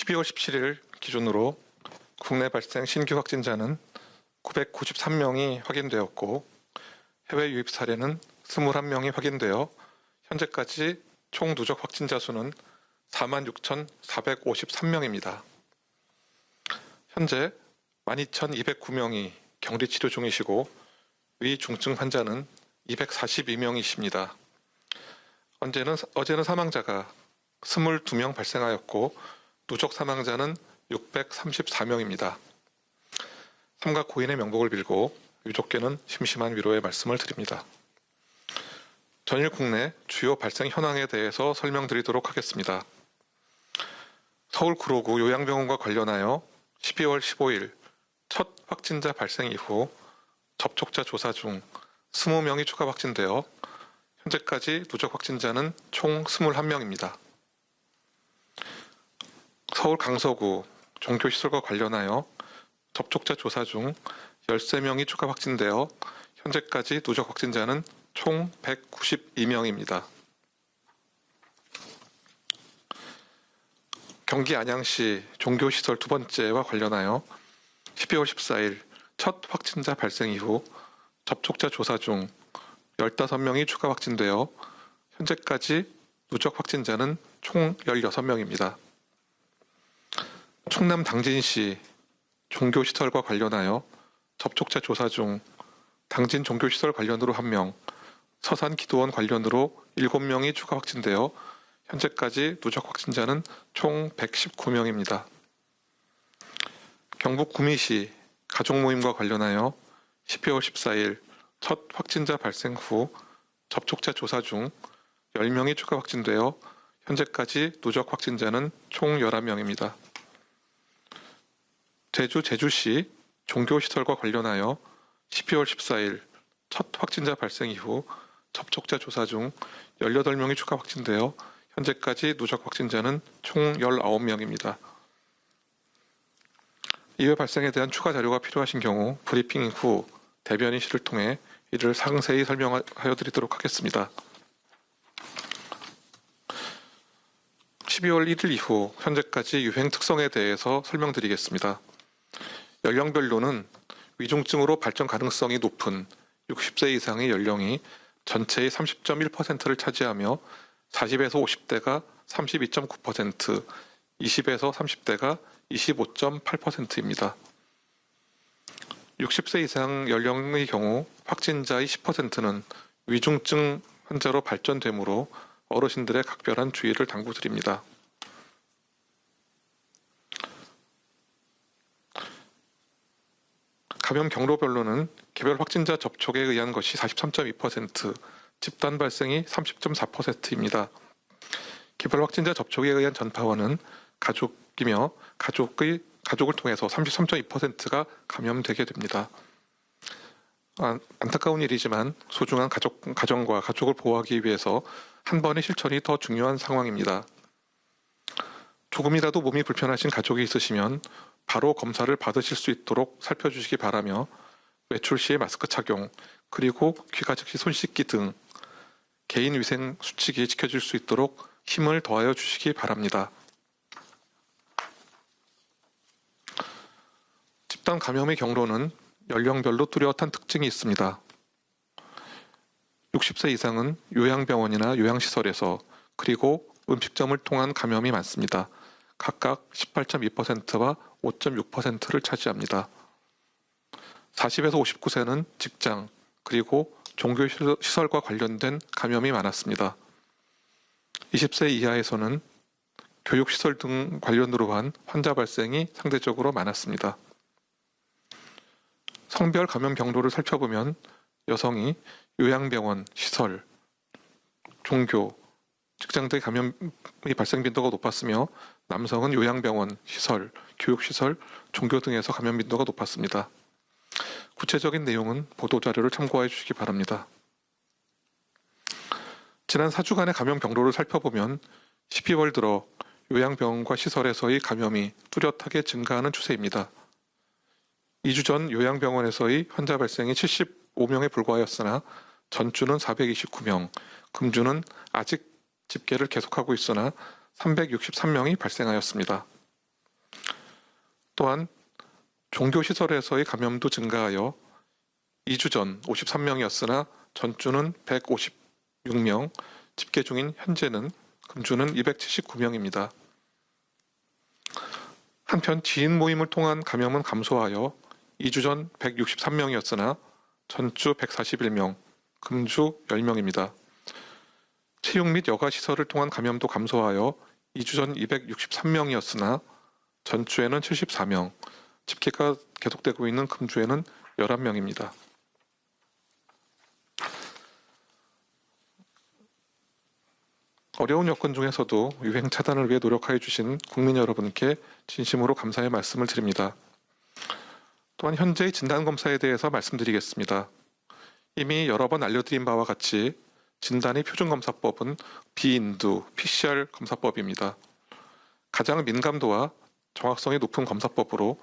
12월 17일 기준으로 국내 발생 신규 확진자는 993명이 확인되었고 해외 유입 사례는 21명이 확인되어 현재까지 총 누적 확진자 수는 46,453명입니다. 현재 12,209명이 격리 치료 중이시고 위 중증 환자는 242명이십니다. 어제는 사망자가 22명 발생하였고 누적 사망자는 634명입니다. 삼가 고인의 명복을 빌고 유족께는 심심한 위로의 말씀을 드립니다. 전일 국내 주요 발생 현황에 대해서 설명드리도록 하겠습니다. 서울 구로구 요양병원과 관련하여 12월 15일 첫 확진자 발생 이후 접촉자 조사 중 20명이 추가 확진되어 현재까지 누적 확진자는 총 21명입니다. 서울 강서구 종교시설과 관련하여 접촉자 조사 중 13명이 추가 확진되어 현재까지 누적 확진자는 총 192명입니다. 경기 안양시 종교시설 두 번째와 관련하여 12월 14일 첫 확진자 발생 이후 접촉자 조사 중 15명이 추가 확진되어 현재까지 누적 확진자는 총 16명입니다. 충남 당진시 종교시설과 관련하여 접촉자 조사 중 당진 종교시설 관련으로 1명, 서산 기도원 관련으로 7명이 추가 확진되어 현재까지 누적 확진자는 총 119명입니다. 경북 구미시 가족모임과 관련하여 12월 14일 첫 확진자 발생 후 접촉자 조사 중 10명이 추가 확진되어 현재까지 누적 확진자는 총 11명입니다. 제주시 종교시설과 관련하여 12월 14일 첫 확진자 발생 이후 접촉자 조사 중 18명이 추가 확진되어 현재까지 누적 확진자는 총 19명입니다. 이외 발생에 대한 추가 자료가 필요하신 경우 브리핑 후 대변인실을 통해 이를 상세히 설명하여 드리도록 하겠습니다. 12월 1일 이후 현재까지 유행 특성에 대해서 설명드리겠습니다. 연령별로는 위중증으로 발전 가능성이 높은 60세 이상의 연령이 전체의 30.1%를 차지하며 40에서 50대가 32.9%, 20에서 30대가 25.8%입니다. 60세 이상 연령의 경우 확진자의 10%는 위중증 환자로 발전되므로 어르신들의 각별한 주의를 당부드립니다. 감염 경로별로는 개별 확진자 접촉에 의한 것이 43.2%, 집단 발생이 30.4%입니다. 개별 확진자 접촉에 의한 전파원은 가족이며 가족을 통해서 33.2%가 감염되게 됩니다. 안타까운 일이지만 소중한 가정과 가족을 보호하기 위해서 한 번의 실천이 더 중요한 상황입니다. 조금이라도 몸이 불편하신 가족이 있으시면 바로 검사를 받으실 수 있도록 살펴주시기 바라며 외출 시에 마스크 착용, 그리고 귀가 즉시 손 씻기 등 개인위생 수칙이 지켜질 수 있도록 힘을 더하여 주시기 바랍니다. 집단 감염의 경로는 연령별로 뚜렷한 특징이 있습니다. 60세 이상은 요양병원이나 요양시설에서 그리고 음식점을 통한 감염이 많습니다. 각각 18.2%와 5.6%를 차지합니다. 40에서 59세는 직장, 그리고 종교시설과 관련된 감염이 많았습니다. 20세 이하에서는 교육시설 등 관련으로 한 환자 발생이 상대적으로 많았습니다. 성별 감염 경로를 살펴보면 여성이 요양병원, 시설, 종교, 직장 등 감염의 발생 빈도가 높았으며 남성은 요양병원, 시설, 교육시설, 종교 등에서 감염 빈도가 높았습니다. 구체적인 내용은 보도자료를 참고해 주시기 바랍니다. 지난 4주간의 감염 경로를 살펴보면 12월 들어 요양병원과 시설에서의 감염이 뚜렷하게 증가하는 추세입니다. 2주 전 요양병원에서의 환자 발생이 75명에 불과하였으나 전주는 429명, 금주는 아직 집계를 계속하고 있으나 363명이 발생하였습니다. 또한 종교시설에서의 감염도 증가하여 2주 전 53명이었으나 전주는 156명, 집계 중인 현재는 금주는 279명입니다. 한편 지인 모임을 통한 감염은 감소하여 2주 전 163명이었으나 전주 141명, 금주 10명입니다. 체육 및 여가 시설을 통한 감염도 감소하여 2주 전 263명이었으나 전주에는 74명, 집계가 계속되고 있는 금주에는 11명입니다. 어려운 여건 중에서도 유행 차단을 위해 노력하여 주신 국민 여러분께 진심으로 감사의 말씀을 드립니다. 또한 현재의 진단검사에 대해서 말씀드리겠습니다. 이미 여러 번 알려드린 바와 같이 진단의 표준검사법은 비인두 PCR 검사법입니다. 가장 민감도와 정확성이 높은 검사법으로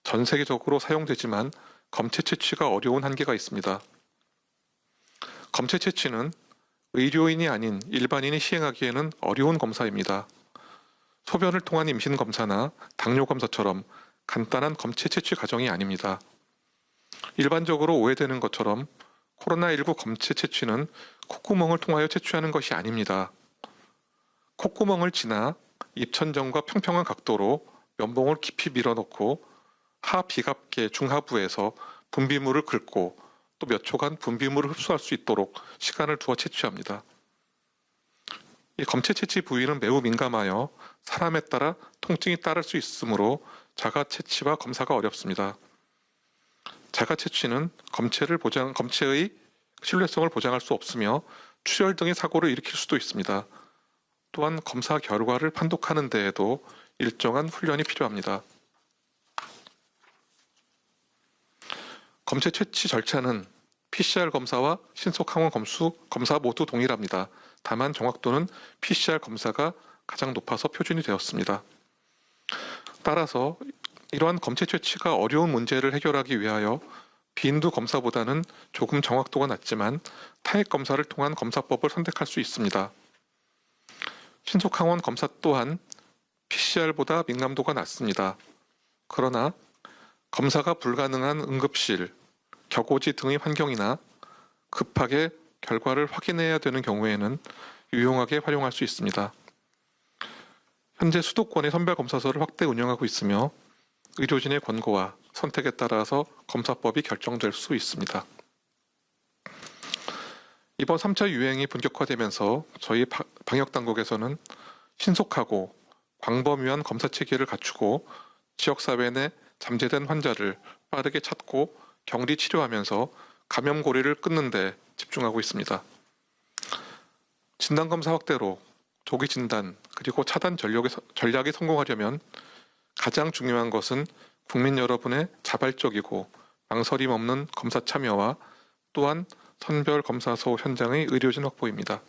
전 세계적으로 사용되지만 검체 채취가 어려운 한계가 있습니다. 검체 채취는 의료인이 아닌 일반인이 시행하기에는 어려운 검사입니다. 소변을 통한 임신 검사나 당뇨 검사처럼 간단한 검체 채취 과정이 아닙니다. 일반적으로 오해되는 것처럼 코로나19 검체 채취는 콧구멍을 통하여 채취하는 것이 아닙니다. 콧구멍을 지나 입천정과 평평한 각도로 면봉을 깊이 밀어넣고 하비갑계 중하부에서 분비물을 긁고 또 몇 초간 분비물을 흡수할 수 있도록 시간을 두어 채취합니다. 이 검체 채취 부위는 매우 민감하여 사람에 따라 통증이 따를 수 있으므로 자가 채취와 검사가 어렵습니다. 자가 채취는 검체의 신뢰성을 보장할 수 없으며 출혈 등의 사고를 일으킬 수도 있습니다. 또한 검사 결과를 판독하는 데에도 일정한 훈련이 필요합니다. 검체 채취 절차는 PCR 검사와 신속항원 검사 모두 동일합니다. 다만 정확도는 PCR 검사가 가장 높아서 표준이 되었습니다. 따라서 이러한 검체 채취가 어려운 문제를 해결하기 위하여 비인두 검사보다는 조금 정확도가 낮지만 타액 검사를 통한 검사법을 선택할 수 있습니다. 신속항원 검사 또한 PCR보다 민감도가 낮습니다. 그러나 검사가 불가능한 응급실, 격오지 등의 환경이나 급하게 결과를 확인해야 되는 경우에는 유용하게 활용할 수 있습니다. 현재 수도권의 선별검사소를 확대 운영하고 있으며 의료진의 권고와 선택에 따라서 검사법이 결정될 수 있습니다. 이번 3차 유행이 본격화되면서 저희 방역당국에서는 신속하고 광범위한 검사 체계를 갖추고 지역사회 내 잠재된 환자를 빠르게 찾고 격리 치료하면서 감염 고리를 끊는 데 집중하고 있습니다. 진단검사 확대로 조기 진단 그리고 차단 전략에 성공하려면 가장 중요한 것은 국민 여러분의 자발적이고 망설임 없는 검사 참여와 또한 선별검사소 현장의 의료진 확보입니다.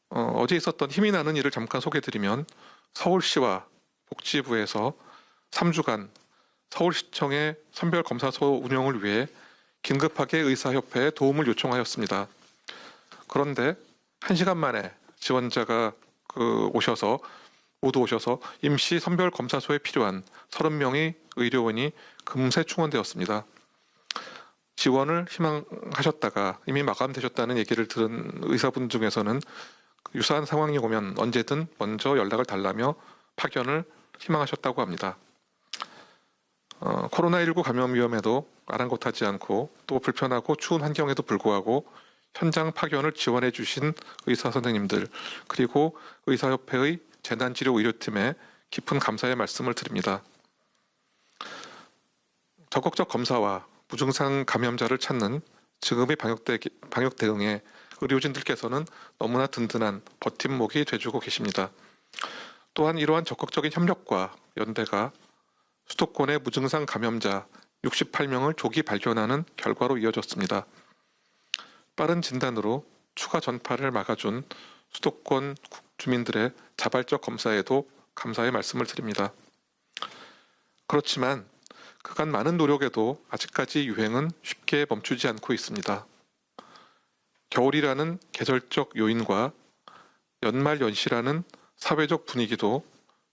어제 있었던 힘이 나는 일을 잠깐 소개해드리면 서울시와 복지부에서 3주간 서울시청의 선별검사소 운영을 위해 긴급하게 의사협회에 도움을 요청하였습니다. 그런데 1시간 만에 지원자가 모두 오셔서 임시 선별검사소에 필요한 30명의 의료원이 금세 충원되었습니다. 지원을 희망하셨다가 이미 마감되셨다는 얘기를 들은 의사분 중에서는 유사한 상황이 오면 언제든 먼저 연락을 달라며 파견을 희망하셨다고 합니다. 코로나19 감염 위험에도 아랑곳하지 않고 또 불편하고 추운 환경에도 불구하고 현장 파견을 지원해 주신 의사 선생님들 그리고 의사협회의 재난치료 의료팀에 깊은 감사의 말씀을 드립니다. 적극적 검사와 무증상 감염자를 찾는 지금의 방역 대응에 의료진들께서는 너무나 든든한 버팀목이 돼주고 계십니다. 또한 이러한 적극적인 협력과 연대가 수도권의 무증상 감염자 68명을 조기 발견하는 결과로 이어졌습니다. 빠른 진단으로 추가 전파를 막아준 수도권 주민들의 자발적 검사에도 감사의 말씀을 드립니다. 그렇지만 그간 많은 노력에도 아직까지 유행은 쉽게 멈추지 않고 있습니다. 겨울이라는 계절적 요인과 연말 연시라는 사회적 분위기도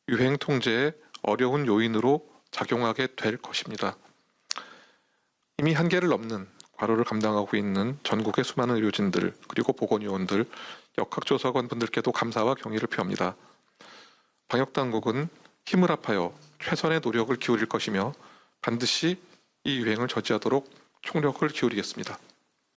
유행 통제에 어려운 요인으로 작용하게 될 것입니다. 이미 한계를 넘는 과로를 감당하고 있는 전국의 수많은 의료진들 그리고 보건의원들, 역학조사관 분들께도 감사와 경의를 표합니다. 방역당국은 힘을 합하여 최선의 노력을 기울일 것이며 반드시 이 유행을 저지하도록 총력을 기울이겠습니다.